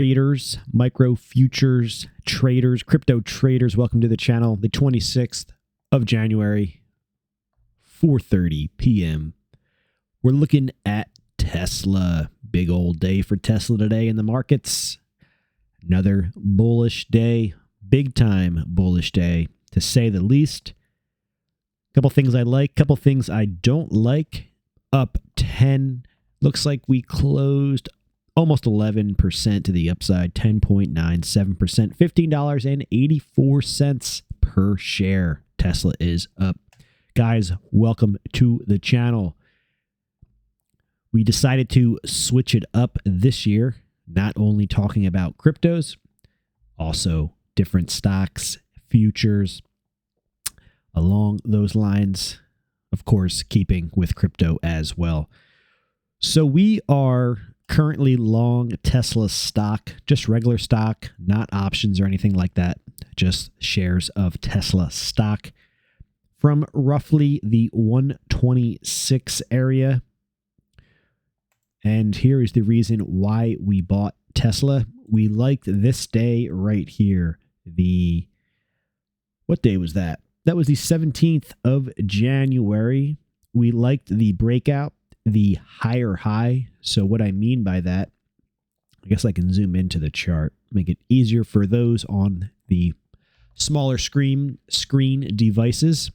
Traders, micro futures traders, crypto traders, welcome to the channel. The 26th of January, 4:30 p.m. We're looking at Tesla. Big old day for Tesla today in the markets. Another bullish day, big time bullish day, to say the least. Couple things I like, couple things I don't like. Up 10. Looks like we closed almost 11% to the upside, 10.97%, $15.84 per share. Tesla is up. Guys, welcome to the channel. We decided to switch it up this year, not only talking about cryptos, also different stocks, futures, along those lines, of course, keeping with crypto as well. So we are currently long Tesla stock, just regular stock, not options or anything like that, just shares of Tesla stock from roughly the 126 area. And here is the reason why we bought Tesla. We liked this day right here. What day was that? That was the 17th of January. We liked the breakout, the higher high. So what I mean by that, I guess I can zoom into the chart, make it easier for those on the smaller screen devices.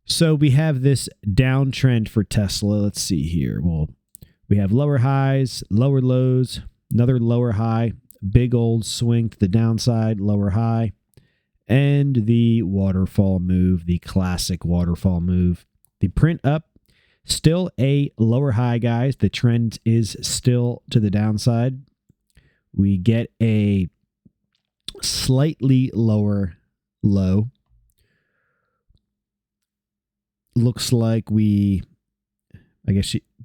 So we have this downtrend for Tesla. Let's see here. Well, we have lower highs, lower lows, another lower high, big old swing to the downside, lower high, and the waterfall move, the classic waterfall move. The print up, still a lower high, guys. The trend is still to the downside. We get a slightly lower low. Looks like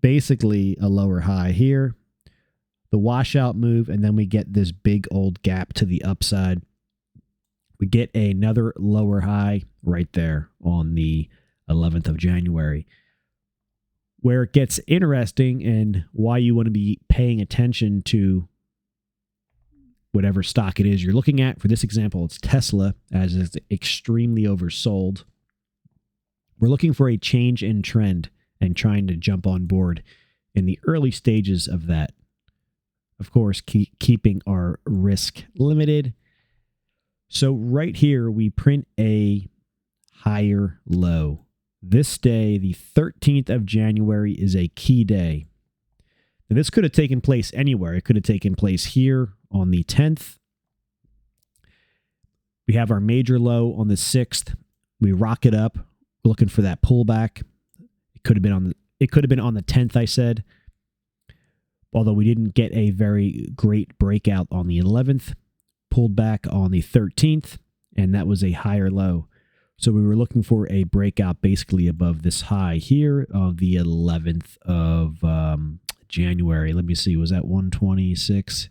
basically a lower high here. The washout move, and then we get this big old gap to the upside. We get another lower high right there on the 11th of January. Where it gets interesting and why you want to be paying attention to whatever stock it is you're looking at. For this example, it's Tesla, as it's extremely oversold. We're looking for a change in trend and trying to jump on board in the early stages of that. Of course, keeping our risk limited. So right here, we print a higher low. This day, the 13th of January, is a key day. Now, this could have taken place anywhere. It could have taken place here on the 10th. We have our major low on the 6th. We rock it up, looking for that pullback. It could have been on the 10th, I said. Although we didn't get a very great breakout on the 11th. Pulled back on the 13th, and that was a higher low. So we were looking for a breakout basically above this high here of the 11th of January. Let me see, was that 126?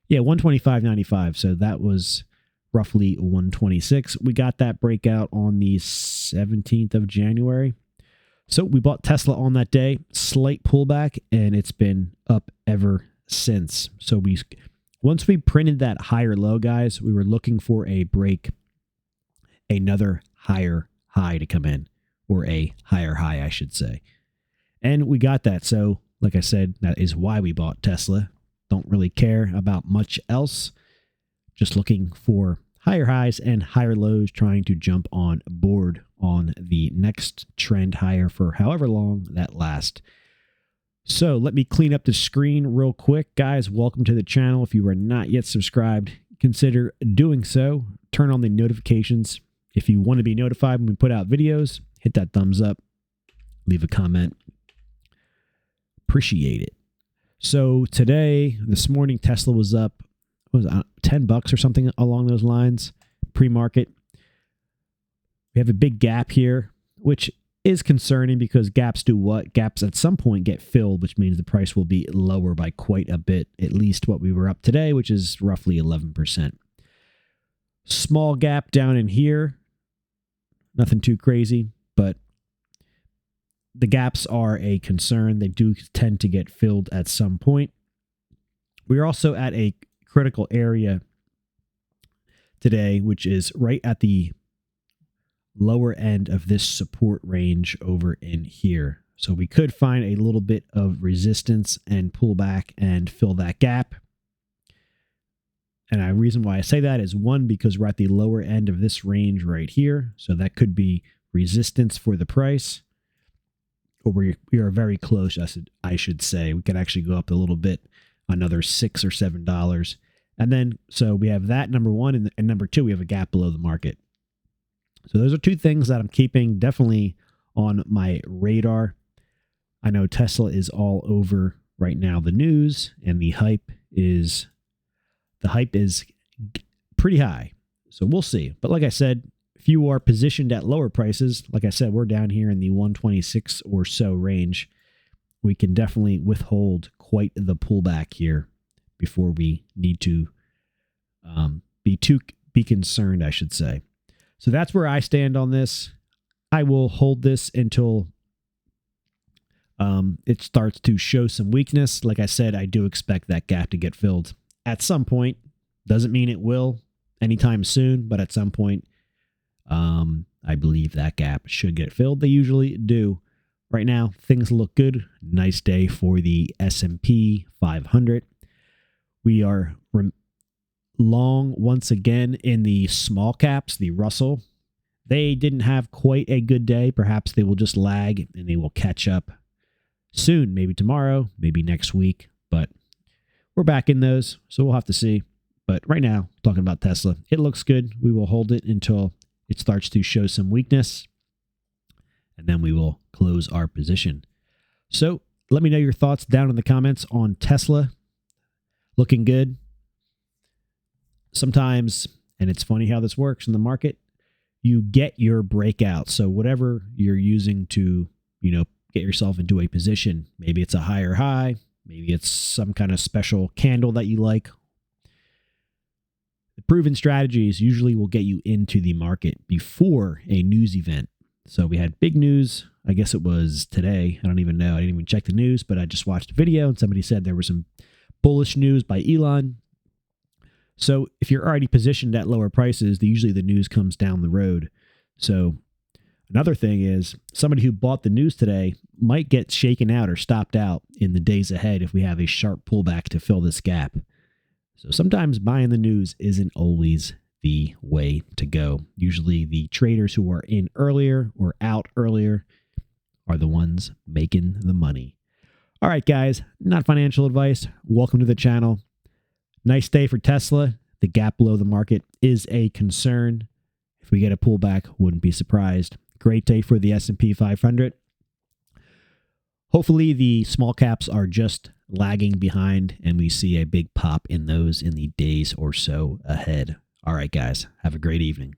Yeah, 125.95. So that was roughly 126. We got that breakout on the 17th of January. So we bought Tesla on that day, slight pullback, and it's been up ever since. So once we printed that higher low, guys, we were looking for a break, another higher high to come in, or a higher high, I should say. And we got that. So, like I said, that is why we bought Tesla. Don't really care about much else. Just looking for higher highs and higher lows, trying to jump on board on the next trend higher for however long that lasts. So let me clean up the screen real quick. Guys, welcome to the channel. If you are not yet subscribed, consider doing so. Turn on the notifications. If you want to be notified when we put out videos, hit that thumbs up. Leave a comment. Appreciate it. So this morning, Tesla was up, what was it, $10 or something along those lines, pre-market. We have a big gap here, which is concerning because gaps do what? Gaps at some point get filled, which means the price will be lower by quite a bit, at least what we were up today, which is roughly 11%. Small gap down in here. Nothing too crazy, but the gaps are a concern. They do tend to get filled at some point. We're also at a critical area today, which is right at the lower end of this support range over in here. So we could find a little bit of resistance and pull back and fill that gap. And the reason why I say that is, one, because we're at the lower end of this range right here. So that could be resistance for the price, or we are very close, I should say. We could actually go up a little bit, another $6 or $7. And then, so we have that, number one, and number two, we have a gap below the market. So those are two things that I'm keeping definitely on my radar. I know Tesla is all over right now, the news, and the hype is pretty high. So we'll see. But like I said, if you are positioned at lower prices, like I said, we're down here in the 126 or so range. We can definitely withhold quite the pullback here before we need to be concerned, I should say. So that's where I stand on this. I will hold this until it starts to show some weakness. Like I said, I do expect that gap to get filled at some point. Doesn't mean it will anytime soon, but at some point, I believe that gap should get filled. They usually do. Right now, things look good. Nice day for the S&P 500. We are long once again in the small caps, the Russell. They didn't have quite a good day. Perhaps they will just lag and they will catch up soon, maybe tomorrow, maybe next week. But we're back in those, so we'll have to see. But right now, talking about Tesla, it looks good. We will hold it until it starts to show some weakness, and then we will close our position. So let me know your thoughts down in the comments on Tesla. Looking good. Sometimes, and it's funny how this works in the market, you get your breakout. So whatever you're using to, get yourself into a position, maybe it's a higher high, maybe it's some kind of special candle that you like. The proven strategies usually will get you into the market before a news event. So we had big news. I guess it was today. I don't even know. I didn't even check the news, but I just watched a video and somebody said there was some bullish news by Elon. So if you're already positioned at lower prices, usually the news comes down the road. So another thing is, somebody who bought the news today might get shaken out or stopped out in the days ahead if we have a sharp pullback to fill this gap. So sometimes buying the news isn't always the way to go. Usually the traders who are in earlier or out earlier are the ones making the money. All right, guys, not financial advice. Welcome to the channel. Nice day for Tesla. The gap below the market is a concern. If we get a pullback, wouldn't be surprised. Great day for the S&P 500. Hopefully the small caps are just lagging behind and we see a big pop in those in the days or so ahead. All right, guys, have a great evening.